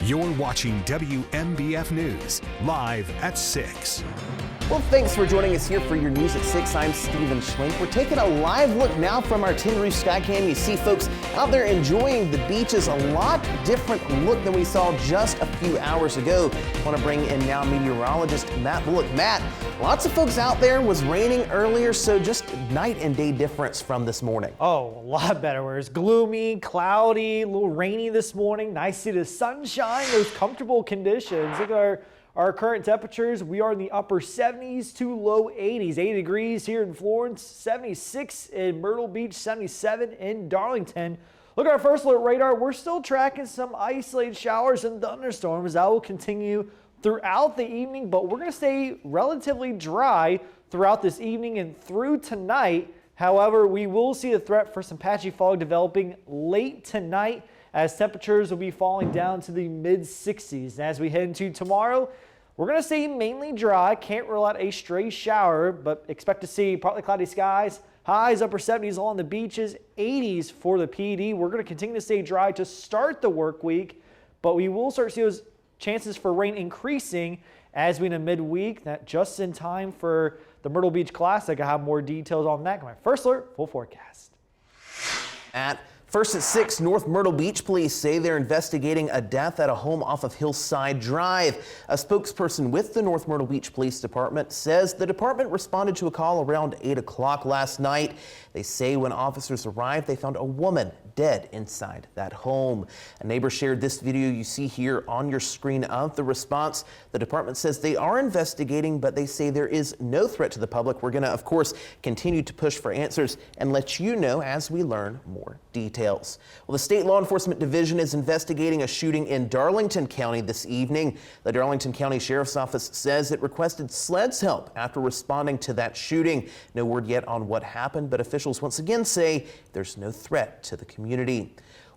You're watching WMBF News, live at 6. Well, thanks for joining us here for your news at 6. I'm Stephen Schlink. We're taking a live look now from our tin roof sky cam. You see folks out there enjoying the beaches. A lot different look than we saw just a few hours ago. I want to bring in now meteorologist Matt Bullock. Matt, lots of folks out there. Was raining earlier, so just night and day difference from this morning. Oh, a lot better. Where it's gloomy, cloudy, a little rainy this morning. Nice to see the sunshine, those comfortable conditions. Look at our current temperatures. We are in the upper 70s to low 80s. 80 degrees here in Florence, 76 in Myrtle Beach, 77 in Darlington. Look at our first alert radar. We're still tracking some isolated showers and thunderstorms. That will continue throughout the evening, but we're going to stay relatively dry throughout this evening and through tonight. However, we will see a threat for some patchy fog developing late tonight as temperatures will be falling down to the mid 60s. And as we head into tomorrow, we're going to stay mainly dry. Can't rule out a stray shower, but expect to see partly cloudy skies. Highs upper 70s along the beaches, 80s for the PD. We're going to continue to stay dry to start the work week, but we will start to see those chances for rain increasing as we in a midweek. That just in time for the Myrtle Beach Classic. I have more details on that. My first alert, full forecast. First at 6, North Myrtle Beach police say they're investigating a death at a home off of Hillside Drive. A spokesperson with the North Myrtle Beach Police Department says the department responded to a call around 8 o'clock last night. They say when officers arrived, they found a woman dead inside that home. A neighbor shared this video you see here on your screen of the response. The department says they are investigating, but they say there is no threat to the public. We're going to, of course, continue to push for answers and let you know as we learn more details. Well, the State Law Enforcement Division is investigating a shooting in Darlington County this evening. The Darlington County Sheriff's Office says it requested SLED's help after responding to that shooting. No word yet on what happened, but officials once again say there's no threat to the community.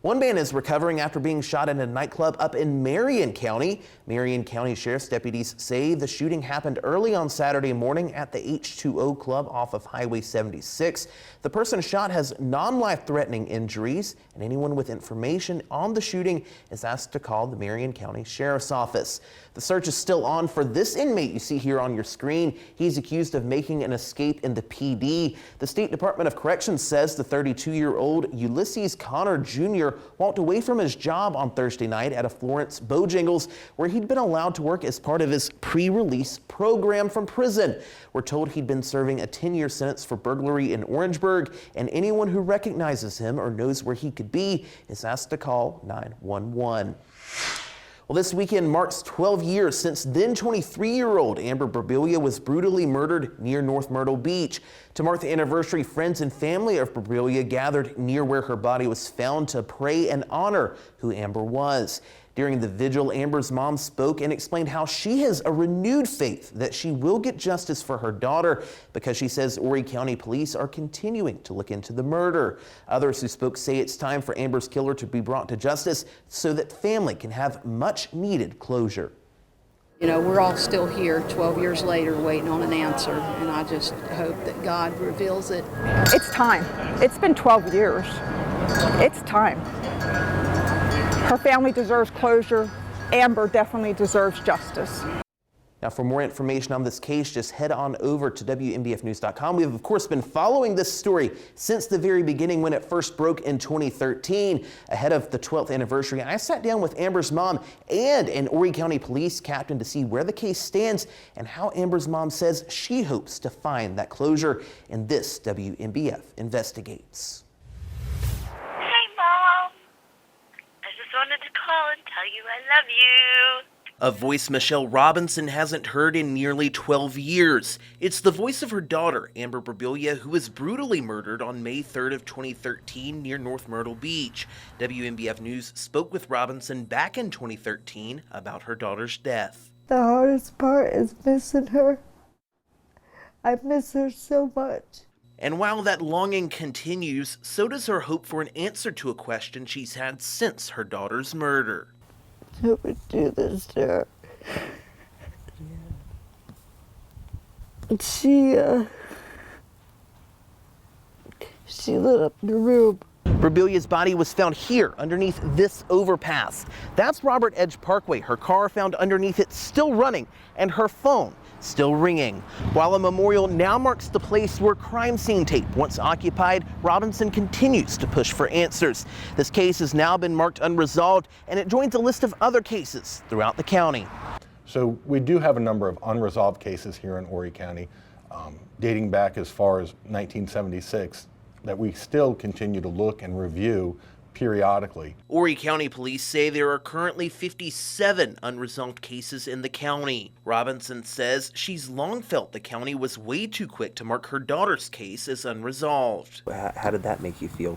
One man is recovering after being shot in a nightclub up in Marion County. Marion County Sheriff's deputies say the shooting happened early on Saturday morning at the H2O Club off of Highway 76. The person shot has non-life-threatening injuries, and anyone with information on the shooting is asked to call the Marion County Sheriff's Office. The search is still on for this inmate you see here on your screen. He's accused of making an escape in the PD. The State Department of Corrections says the 32-year-old Ulysses Connor Jr. walked away from his job on Thursday night at a Florence Bojangles where he'd been allowed to work as part of his pre-release program from prison. We're told he'd been serving a 10-year sentence for burglary in Orangeburg, and anyone who recognizes him or knows where he could be is asked to call 911. Well, this weekend marks 12 years since then 23-year-old Amber Burbilia was brutally murdered near North Myrtle Beach. To mark the anniversary, friends and family of Burbilia gathered near where her body was found to pray and honor who Amber was. During the vigil, Amber's mom spoke and explained how she has a renewed faith that she will get justice for her daughter because she says Horry County police are continuing to look into the murder. Others who spoke say it's time for Amber's killer to be brought to justice so that family can have much needed closure. You know, we're all still here 12 years later waiting on an answer, and I just hope that God reveals it. It's time. It's been 12 years. It's time. Her family deserves closure. Amber definitely deserves justice. Now, for more information on this case, just head on over to WMBFnews.com. We have, of course, been following this story since the very beginning when it first broke in 2013. Ahead of the 12th anniversary, I sat down with Amber's mom and an Horry County police captain to see where the case stands and how Amber's mom says she hopes to find that closure. And this WMBF investigates. Wanted to call and tell you I love you. A voice Michelle Robinson hasn't heard in nearly 12 years. It's the voice of her daughter, Amber Burbilia, who was brutally murdered on May 3rd of 2013 near North Myrtle Beach. WMBF News spoke with Robinson back in 2013 about her daughter's death. The hardest part is missing her. I miss her so much. And while that longing continues, so does her hope for an answer to a question she's had since her daughter's murder. Who would do this to her? She lit up the room Berbelia's body was found here underneath this overpass. That's Robert Edge Parkway. Her car found underneath it, still running, and her phone still ringing. While a memorial now marks the place where crime scene tape once occupied, Robinson continues to push for answers. This case has now been marked unresolved, and it joins a list of other cases throughout the county. So we do have a number of unresolved cases here in Horry County, dating back as far as 1976, that we still continue to look and review periodically. Horry County Police say there are currently 57 unresolved cases in the county. Robinson says she's long felt the county was way too quick to mark her daughter's case as unresolved. How did that make you feel?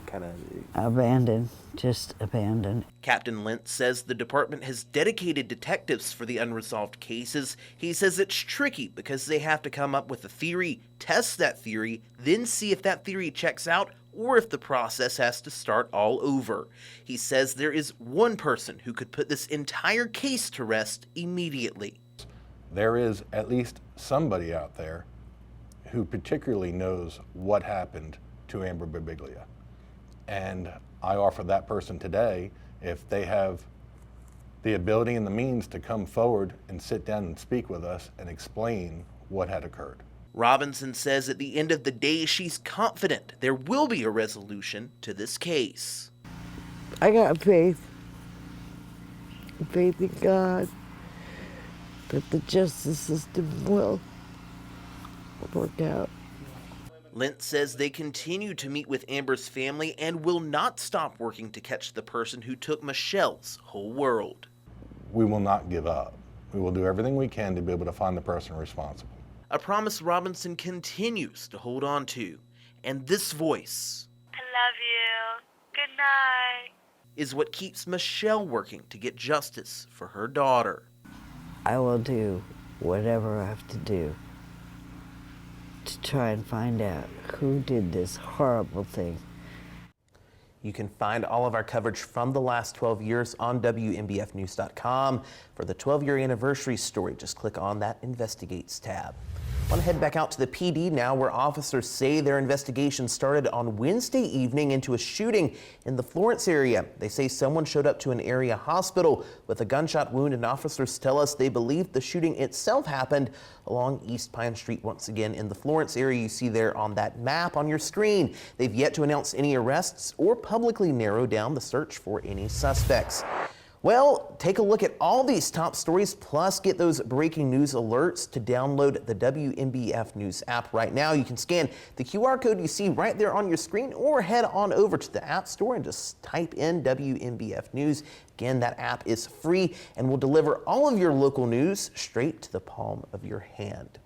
Abandoned, just abandoned. Captain Lentz says the department has dedicated detectives for the unresolved cases. He says it's tricky because they have to come up with a theory, test that theory, then see if that theory checks out or if the process has to start all over. He says there is one person who could put this entire case to rest immediately. There is at least somebody out there who particularly knows what happened to Amber Berbiglia. And I offer that person today, if they have the ability and the means to come forward and sit down and speak with us and explain what had occurred. Robinson says at the end of the day, she's confident there will be a resolution to this case. I got faith in God that the justice system will work out. Lentz says they continue to meet with Amber's family and will not stop working to catch the person who took Michelle's whole world. We will not give up. We will do everything we can to be able to find the person responsible. A promise Robinson continues to hold on to. And this voice, I love you. Good night. is what keeps Michelle working to get justice for her daughter. I will do whatever I have to do to try and find out who did this horrible thing. You can find all of our coverage from the last 12 years on WMBFnews.com. For the 12-year anniversary story, just click on that Investigates tab. I want to head back out to the PD now, where officers say their investigation started on Wednesday evening into a shooting in the Florence area. They say someone showed up to an area hospital with a gunshot wound, and officers tell us they believe the shooting itself happened along East Pine Street once again in the Florence area you see there on that map on your screen. They've yet to announce any arrests or publicly narrow down the search for any suspects. Well, take a look at all these top stories, plus get those breaking news alerts. To download the WMBF News app right now, you can scan the QR code you see right there on your screen, or head on over to the App Store and just type in WMBF News. Again, that app is free and will deliver all of your local news straight to the palm of your hand.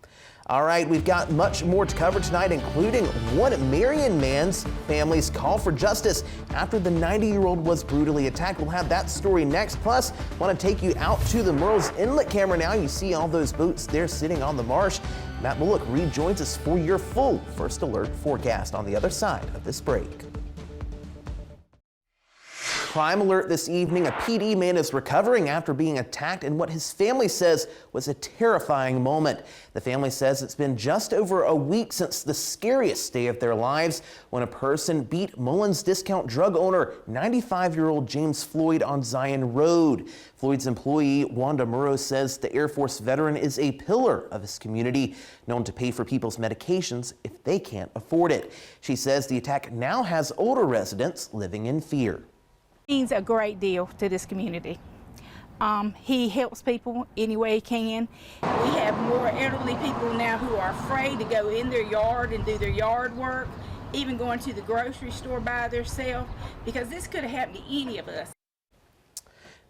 All right, we've got much more to cover tonight, including one Marion man's family's call for justice after the 90-year-old was brutally attacked. We'll have that story next. Plus, want to take you out to the Merle's Inlet camera now. You see all those boats there sitting on the marsh. Matt Bullock rejoins us for your full First Alert forecast on the other side of this break. Crime alert this evening. A PD man is recovering after being attacked in what his family says was a terrifying moment. The family says it's been just over a week since the scariest day of their lives when a person beat Mullins discount drug owner 95-year-old James Floyd on Zion Road. Floyd's employee Wanda Murrow says the Air Force veteran is a pillar of his community, known to pay for people's medications if they can't afford it. She says the attack now has older residents living in fear. Means a great deal to this community. He helps people any way he can. We have more elderly people now who are afraid to go in their yard and do their yard work, even going to the grocery store by themselves, because this could have happened to any of us.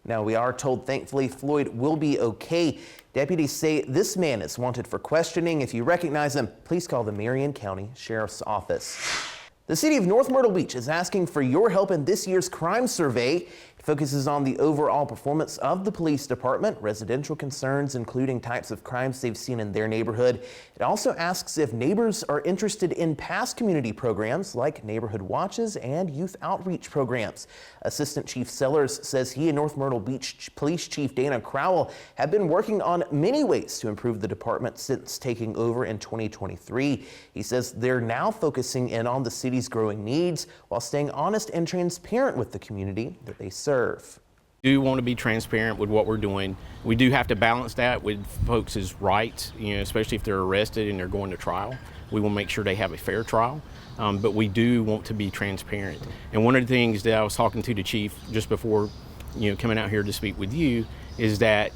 Now, we are told, thankfully, Floyd will be okay. Deputies say this man is wanted for questioning. If you recognize him, please call the Marion County Sheriff's Office. The city of North Myrtle Beach is asking for your help in this year's crime survey. It focuses on the overall performance of the police department, residential concerns, including types of crimes they've seen in their neighborhood. It also asks if neighbors are interested in past community programs like neighborhood watches and youth outreach programs. Assistant Chief Sellers says he and North Myrtle Beach Police Chief Dana Crowell have been working on many ways to improve the department since taking over in 2023. He says they're now focusing in on the city's growing needs while staying honest and transparent with the community that they serve. We do want to be transparent with what we're doing. We do have to balance that with folks' rights, especially if they're arrested and they're going to trial. We will make sure they have a fair trial, but we do want to be transparent. And one of the things that I was talking to the chief just before, coming out here to speak with you, is that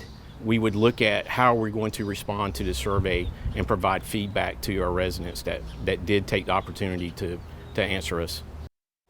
we would look at how we're going to respond to the survey and provide feedback to our residents that did take the opportunity to answer us.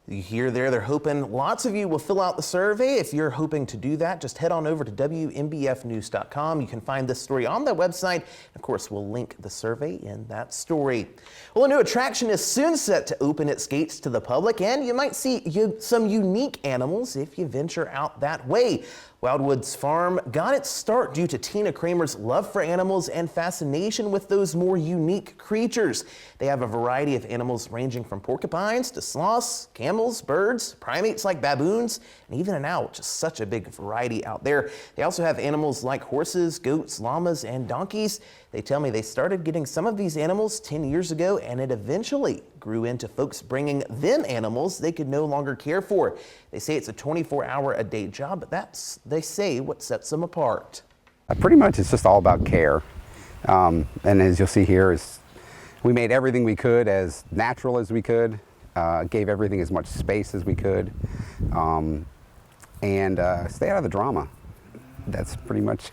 You hear there, they're hoping lots of you will fill out the survey. If you're hoping to do that, just head on over to WMBFnews.com. You can find this story on that website. Of course, we'll link the survey in that story. Well, a new attraction is soon set to open its gates to the public, and you might see some unique animals if you venture out that way. Wildwoods Farm got its start due to Tina Kramer's love for animals and fascination with those more unique creatures. They have a variety of animals ranging from porcupines to sloths, camels, birds, primates like baboons, and even an owl, which is such a big variety out there. They also have animals like horses, goats, llamas, and donkeys. They tell me they started getting some of these animals 10 years ago, and it eventually grew into folks bringing them animals they could no longer care for. They say it's a 24-hour-a-day job, but that's, they say, what sets them apart. Pretty much it's just all about care. And as you'll see here, we made everything we could as natural as we could, gave everything as much space as we could, and stay out of the drama. That's pretty much,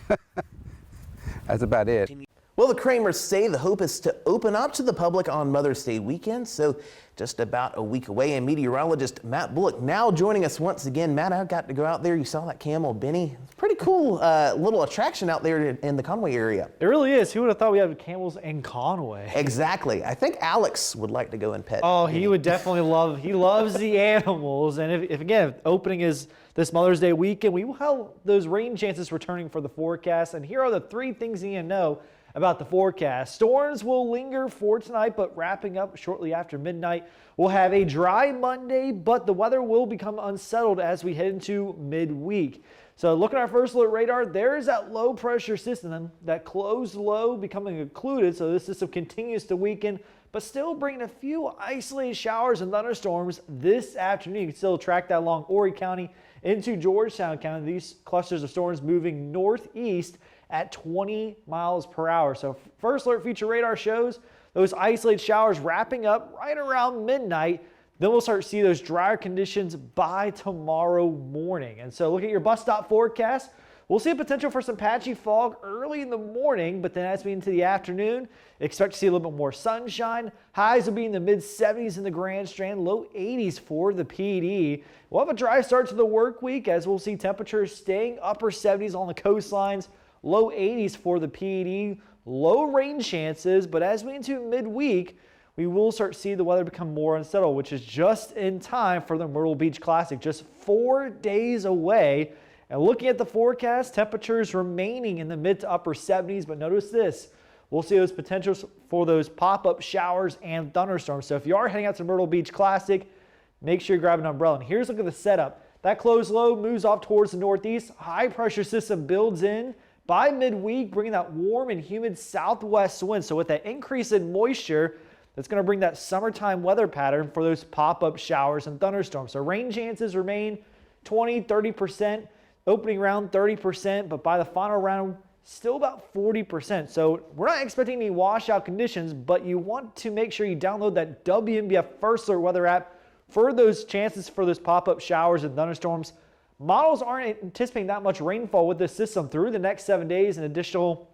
that's about it. Well, the Kramers say the hope is to open up to the public on Mother's Day weekend, so just about a week away. And meteorologist Matt Bullock now joining us once again. Matt, I got to go out there. You saw that camel, Benny. It's a pretty cool little attraction out there in the Conway area. It really is. Who would have thought we had camels in Conway? Exactly. I think Alex would like to go and pet. Oh, Benny. he would definitely love. He loves the animals. And if again, opening is this Mother's Day weekend, we will have those rain chances returning for the forecast. And here are the 3 things you need to know about the forecast. Storms will linger for tonight, but wrapping up shortly after midnight. We'll have a dry Monday, but the weather will become unsettled as we head into midweek. So looking at our first alert radar, there's that low pressure system, that closed low becoming occluded. So this system continues to weaken, but still bringing a few isolated showers and thunderstorms this afternoon. You can still track that along Horry County into Georgetown County. These clusters of storms moving northeast at 20 miles per hour. So first alert feature radar shows those isolated showers wrapping up right around midnight. Then we'll start to see those drier conditions by tomorrow morning. And so look at your bus stop forecast. We'll see a potential for some patchy fog early in the morning, but then as we into the afternoon, expect to see a little bit more sunshine. Highs will be in the mid-70s in the Grand Strand, low 80s for the PD. We'll have a dry start to the work week as we'll see temperatures staying upper 70s on the coastlines. Low 80s for the PD, low rain chances, but as we into midweek, we will start to see the weather become more unsettled, which is just in time for the Myrtle Beach Classic, just 4 days away. And looking at the forecast, temperatures remaining in the mid to upper 70s, but notice this, we'll see those potentials for those pop-up showers and thunderstorms. So if you are heading out to the Myrtle Beach Classic, make sure you grab an umbrella. And here's a look at the setup. That closed low moves off towards the northeast, high pressure system builds in. By midweek, bringing that warm and humid southwest wind. So with that increase in moisture, that's going to bring that summertime weather pattern for those pop-up showers and thunderstorms. So rain chances remain 20, 30%, opening round 30%, but by the final round, still about 40%. So we're not expecting any washout conditions, but you want to make sure you download that WMBF First Alert weather app for those chances for those pop-up showers and thunderstorms. Models aren't anticipating that much rainfall with this system through the next 7 days. An additional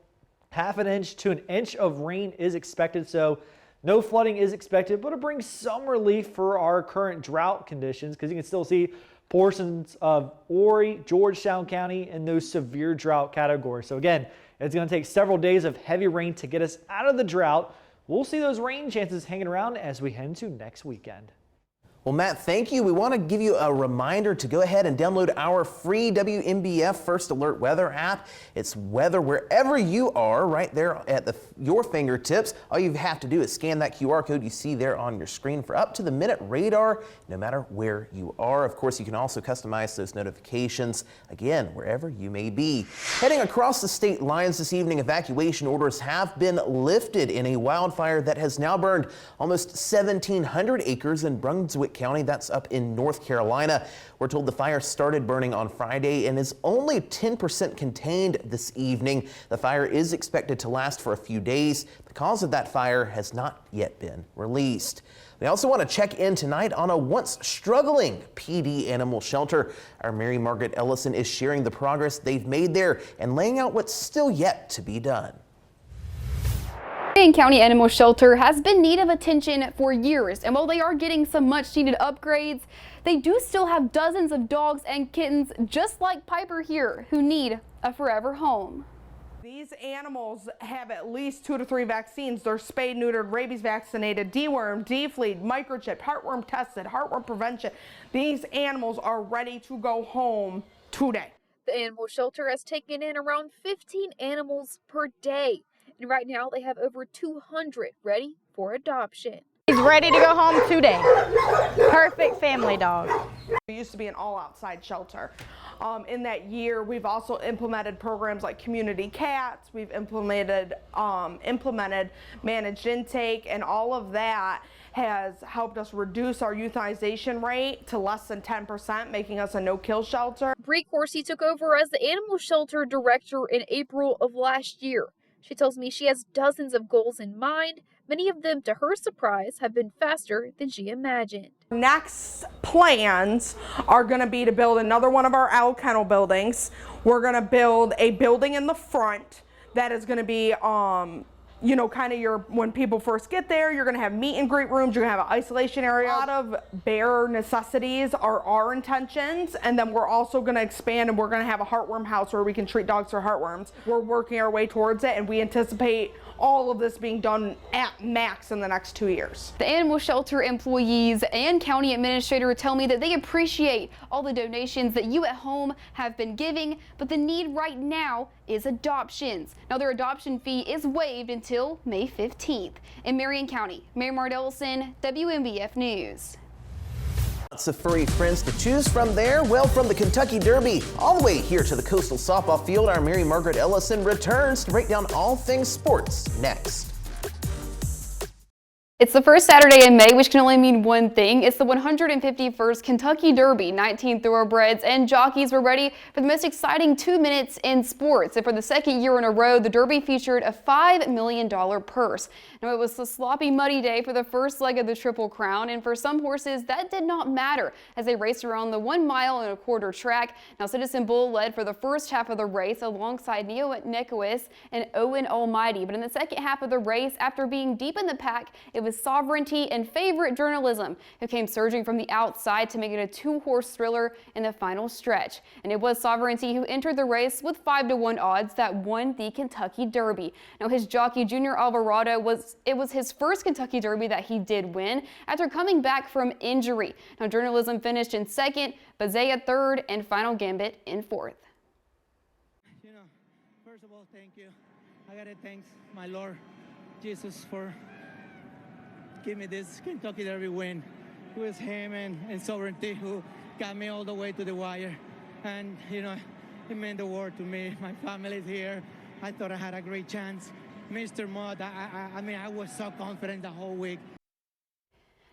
½ inch to an inch of rain is expected, so no flooding is expected, but it brings some relief for our current drought conditions because you can still see portions of Horry, Georgetown County in those severe drought categories. So again, it's going to take several days of heavy rain to get us out of the drought. We'll see those rain chances hanging around as we head into next weekend. Well, Matt, thank you. We want to give you a reminder to go ahead and download our free WMBF First Alert Weather app. It's weather wherever you are, right there at your fingertips. All you have to do is scan that QR code you see there on your screen for up-to-the-minute radar, no matter where you are. Of course, you can also customize those notifications, again, wherever you may be. Heading across the state lines this evening, evacuation orders have been lifted in a wildfire that has now burned almost 1,700 acres in Brunswick County. That's up in North Carolina. We're told the fire started burning on Friday and is only 10% contained this evening. The fire is expected to last for a few days. The cause of that fire has not yet been released. We also want to check in tonight on a once struggling PD animal shelter. Our Mary Margaret Ellison is sharing the progress they've made there and laying out what's still yet to be done. Marion County Animal Shelter has been in need of attention for years, and while they are getting some much needed upgrades, they do still have dozens of dogs and kittens just like Piper here who need a forever home. These animals have at least 2 to 3 vaccines. They're spayed, neutered, rabies vaccinated, dewormed, defleed, microchipped, heartworm tested, heartworm prevention. These animals are ready to go home today. The animal shelter has taken in around 15 animals per day. And right now they have over 200 ready for adoption. He's ready to go home today. Perfect family dog. It used to be an all-outside shelter. In that year, we've also implemented programs like community cats. We've implemented managed intake, and all of that has helped us reduce our euthanization rate to less than 10%, making us a no-kill shelter. Bree Corsi took over as the animal shelter director in April of last year. She tells me she has dozens of goals in mind. Many of them, to her surprise, have been faster than she imagined. Next plans are going to be to build another one of our owl kennel buildings. We're going to build a building in the front that is going to be, you know, kind of when people first get there, you're going to have meet and greet rooms, you're going to have an isolation area. A lot of bare necessities are our intentions, and then we're also going to expand and we're going to have a heartworm house where we can treat dogs for heartworms. We're working our way towards it, and we anticipate all of this being done at max in the next 2 years. The animal shelter employees and county administrator tell me that they appreciate all the donations that you at home have been giving, but the need right now is adoptions. Now their adoption fee is waived until May 15th. In Marion County, Mary Margaret Ellison, WMBF News. Lots of furry friends to choose from there. Well, from the Kentucky Derby all the way here to the Coastal Softball Field, our Mary Margaret Ellison returns to break down all things sports next. It's the first Saturday in May, which can only mean one thing. It's the 151st Kentucky Derby. 19 thoroughbreds and jockeys were ready for the most exciting 2 minutes in sports. And for the second year in a row, the Derby featured a $5 million purse. Now, it was a sloppy, muddy day for the first leg of the Triple Crown, and for some horses, that did not matter as they raced around the 1 mile and a quarter track. Now, Citizen Bull led for the first half of the race alongside Neo Nicholas and Owen Almighty. But in the second half of the race, after being deep in the pack, it was Sovereignty and Favorite Journalism who came surging from the outside to make it a 2-horse thriller in the final stretch. And it was Sovereignty who entered the race with 5-to-1 odds that won the Kentucky Derby. Now, his jockey Junior Alvarado was his first Kentucky Derby that he did win after coming back from injury. Now, Journalism finished in second, Bazea third, and Final Gambit in fourth. You know, first of all, thank you. I gotta thank my Lord Jesus for giving me this Kentucky Derby win. It was him and Sovereignty who got me all the way to the wire. And, you know, it meant the world to me. My family's here. I thought I had a great chance. Mr. Mudd, I mean, I was so confident the whole week.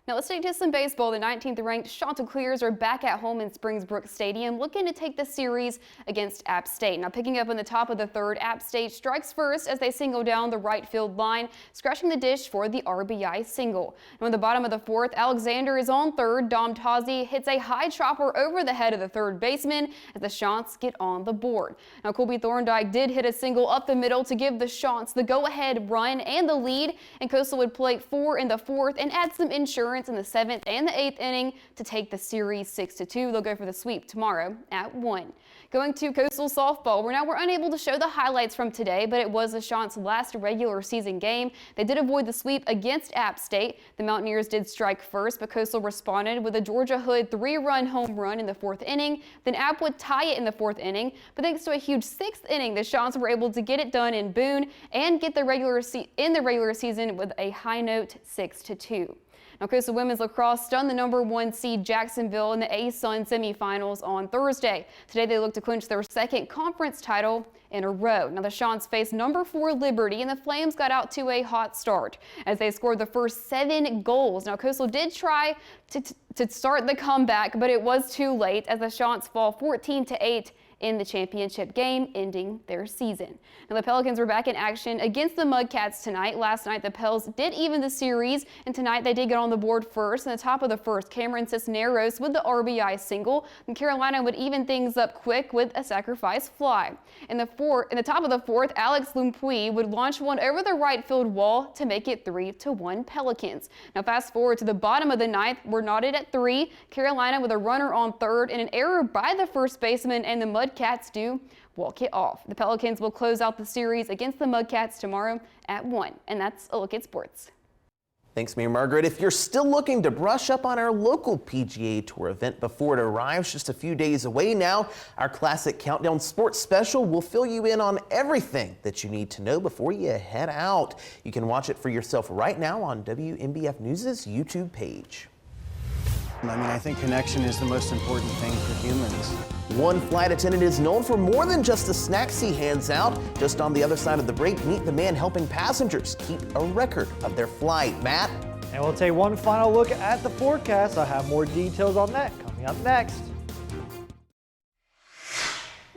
Now let's take to some baseball. The 19th ranked Chanticleers are back at home in Springbrook Stadium looking to take the series against App State. Now picking up in the top of the third, App State strikes first as they single down the right field line, scratching the dish for the RBI single. Now in the bottom of the fourth, Alexander is on third. Dom Tozzi hits a high chopper over the head of the third baseman as the Chants get on the board. Now Colby Thorndike did hit a single up the middle to give the Chants the go-ahead run and the lead, and Coastal would play 4 in the fourth and add some insurance Torrance in the 7th and the 8th inning to take the series 6-2. They'll go for the sweep tomorrow at 1. Going to Coastal softball, we're unable to show the highlights from today, but it was the Chants' last regular season game. They did avoid the sweep against App State. The Mountaineers did strike first, but Coastal responded with a Georgia Hood 3-run home run in the 4th inning. Then App would tie it in the 4th inning, but thanks to a huge 6th inning, the Chants were able to get it done in Boone and get the regular season with a high note 6-2. Now, Coastal women's lacrosse stunned the #1 seed Jacksonville in the A-Sun semifinals on Thursday. Today, they look to clinch their 2nd conference title in a row. Now, the Chants faced #4 Liberty, and the Flames got out to a hot start as they scored the first 7 goals. Now, Coastal did try to start the comeback, but it was too late as the Chants fall 14-8 in the championship game, ending their season. Now, the Pelicans were back in action against the Mudcats tonight. Last night, the Pels did even the series, and tonight they did get on the board first. In the top of the first, Cameron Cisneros with the RBI single, and Carolina would even things up quick with a sacrifice fly. In the top of the 4th, Alex Lumpuy would launch one over the right field wall to make it 3-1 Pelicans. Now, fast forward to the bottom of the 9th, we're knotted at 3. Carolina with a runner on 3rd and an error by the first baseman, and the Mudcats do walk it off. The Pelicans will close out the series against the Mudcats tomorrow at 1. And that's a look at sports. Thanks, Mary Margaret. If you're still looking to brush up on our local PGA Tour event before it arrives just a few days away now, our Classic Countdown Sports Special will fill you in on everything that you need to know before you head out. You can watch it for yourself right now on WMBF News' YouTube page. I think connection is the most important thing for humans. One flight attendant is known for more than just the snacks he hands out. Just on the other side of the break, meet the man helping passengers keep a record of their flight. Matt? And we'll take one final look at the forecast. I'll have more details on that coming up next.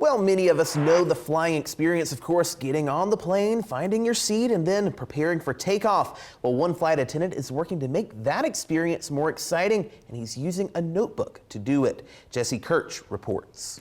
Well, many of us know the flying experience, of course, getting on the plane, finding your seat, and then preparing for takeoff. Well, one flight attendant is working to make that experience more exciting, and he's using a notebook to do it. Jesse Kirch reports.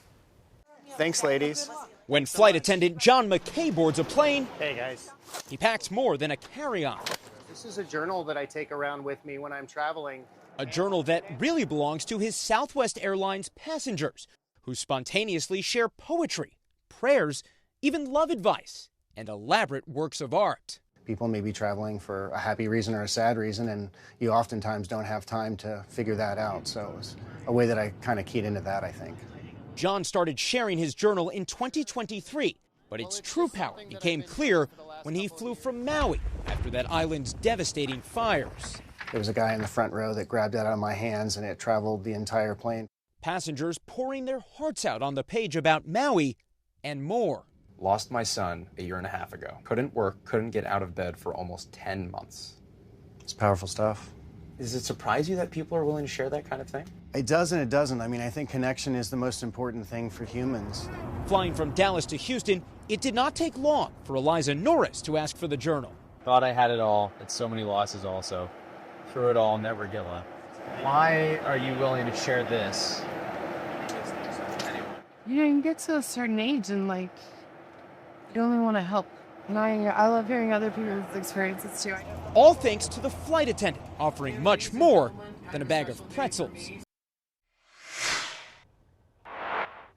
Thanks, ladies. When flight attendant John McKay boards a plane, hey guys, he packs more than a carry-on. This is a journal that I take around with me when I'm traveling. A journal that really belongs to his Southwest Airlines passengers, who spontaneously share poetry, prayers, even love advice, and elaborate works of art. People may be traveling for a happy reason or a sad reason, and you oftentimes don't have time to figure that out. So it was a way that I kind of keyed into that, I think. John started sharing his journal in 2023, but its true power became clear when he flew from Maui after that island's devastating fires. There was a guy in the front row that grabbed that out of my hands, and it traveled the entire plane. Passengers pouring their hearts out on the page about Maui and more. Lost my son a 1.5 years ago. Couldn't work, couldn't get out of bed for almost 10 months. It's powerful stuff. Does it surprise you that people are willing to share that kind of thing? It does and it doesn't. I think connection is the most important thing for humans. Flying from Dallas to Houston, it did not take long for Eliza Norris to ask for the journal. Thought I had it all. It's so many losses also. Through it all, never get left. Why are you willing to share this? You get to a certain age and you only want to help. And I love hearing other people's experiences too. All thanks to the flight attendant offering much more than a bag of pretzels.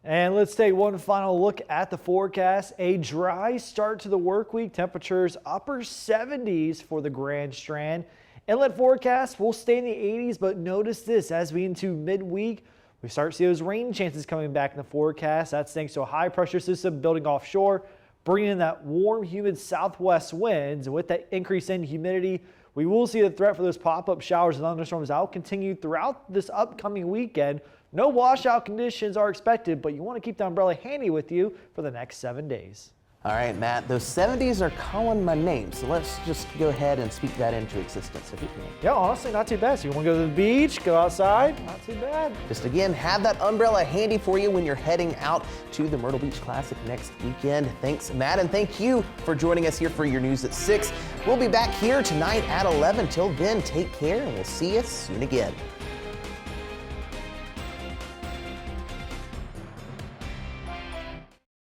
And let's take one final look at the forecast. A dry start to the work week. Temperatures upper 70s for the Grand Strand. Inlet forecast will stay in the 80s, but notice this as we into midweek, we start to see those rain chances coming back in the forecast. That's thanks to a high pressure system building offshore, bringing in that warm, humid southwest winds. And with that increase in humidity, we will see the threat for those pop-up showers and thunderstorms that will continue throughout this upcoming weekend. No washout conditions are expected, but you want to keep the umbrella handy with you for the next 7 days. All right, Matt, those 70s are calling my name, so let's just go ahead and speak that into existence if we can. Yeah, honestly, not too bad. So you want to go to the beach, go outside, not too bad. Just again, have that umbrella handy for you when you're heading out to the Myrtle Beach Classic next weekend. Thanks, Matt, and thank you for joining us here for your news at 6. We'll be back here tonight at 11. Till then, take care, and we'll see you soon again.